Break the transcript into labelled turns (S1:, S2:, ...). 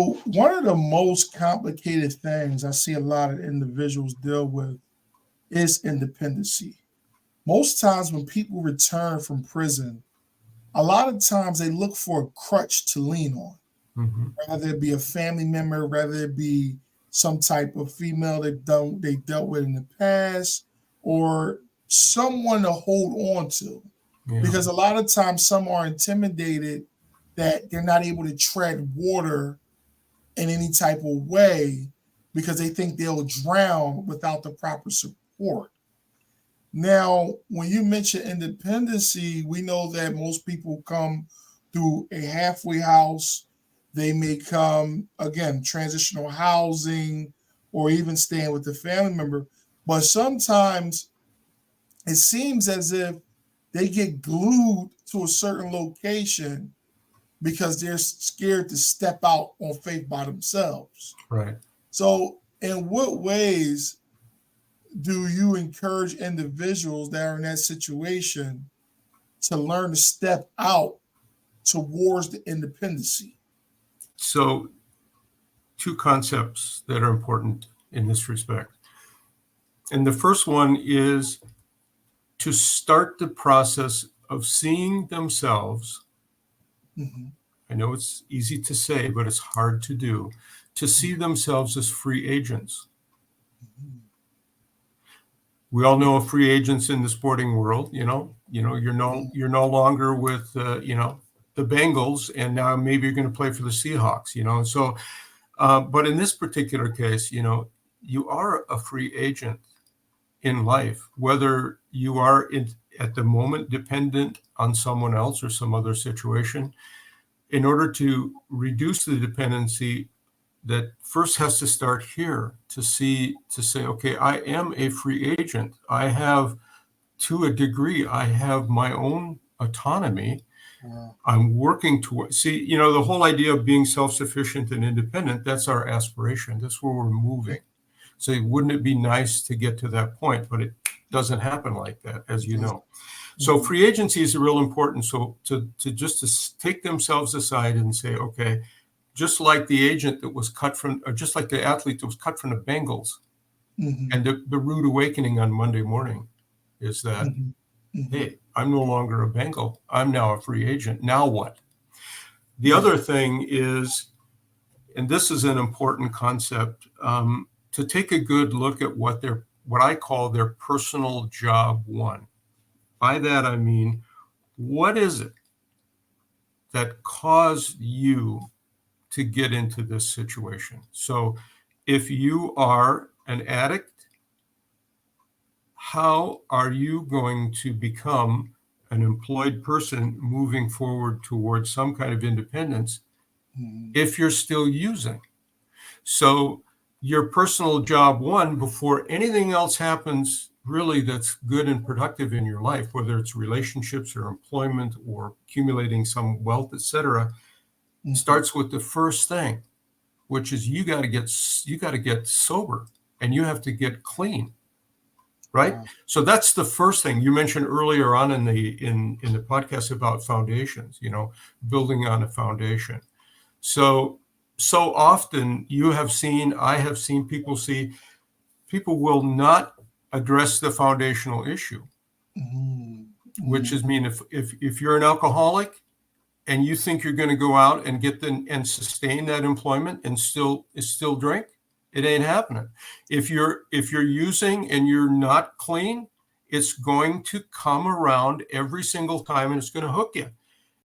S1: So one of the most complicated things I see a lot of individuals deal with is independency. Most times when people return from prison, a lot of times they look for a crutch to lean on,
S2: Mhm.
S1: whether it be a family member, whether it be some type of female they dealt with in the past, or someone to hold on to.
S2: Yeah.
S1: Because a lot of times some are intimidated that they're not able to tread water in any type of way because they think they'll drown without the proper support. Now, when you mention independency, we know that most people come through a halfway house. They may come, again, transitional housing or even staying with the family member. But sometimes it seems as if they get glued to a certain location because they're scared to step out on faith by themselves.
S2: Right.
S1: So, in what ways do you encourage individuals that are in that situation to learn to step out towards the independency?
S2: So, two concepts that are important in this respect. And the first one is to start the process of seeing themselves.
S1: Mhm.
S2: I know it's easy to say, but it's hard to do, to see themselves as free agents.
S1: Mhm.
S2: We all know free agents in the sporting world. You're no longer with the Bengals, and now maybe you're going to play for the Seahawks. And so, but in this particular case, you are a free agent in life, whether you are at the moment dependent on someone else or some other situation. In order to reduce the dependency, that first has to start here to say, okay, I am a free agent. I have, to a degree, I have my own autonomy.
S1: Wow.
S2: I'm working toward, the whole idea of being self-sufficient and independent, that's our aspiration. That's where we're moving. So wouldn't it be nice to get to that point? But it doesn't happen like that, as you know. So free agency is real important. So to take themselves aside and say, okay, just like the agent that was cut from, or just like the athlete that was cut from the Bengals,
S1: Mhm.
S2: and the rude awakening on Monday morning is that,
S1: Mhm. Mhm.
S2: hey, I'm no longer a Bengal. I'm now a free agent. Now what? The
S1: Yeah.
S2: other thing is, and this is an important concept, to take a good look at what I call their personal job one. By that, I mean, what is it that caused you to get into this situation? So if you are an addict, how are you going to become an employed person moving forward towards some kind of independence
S1: Mhm.
S2: if you're still using? So your personal job one, before anything else happens really that's good and productive in your life, whether it's relationships or employment or accumulating some wealth, etc.,
S1: Mhm.
S2: starts with the first thing, which is you got to get sober and you have to get clean, right?
S1: Wow.
S2: So that's the first thing you mentioned earlier on in the podcast about foundations, building on a foundation. So often I have seen people will not address the foundational issue,
S1: Mhm.
S2: which is
S1: Mhm.
S2: mean if you're an alcoholic and you think you're going to go out and and sustain that employment and still drink, it ain't happening. If you're using and you're not clean, it's going to come around every single time and it's going to hook you.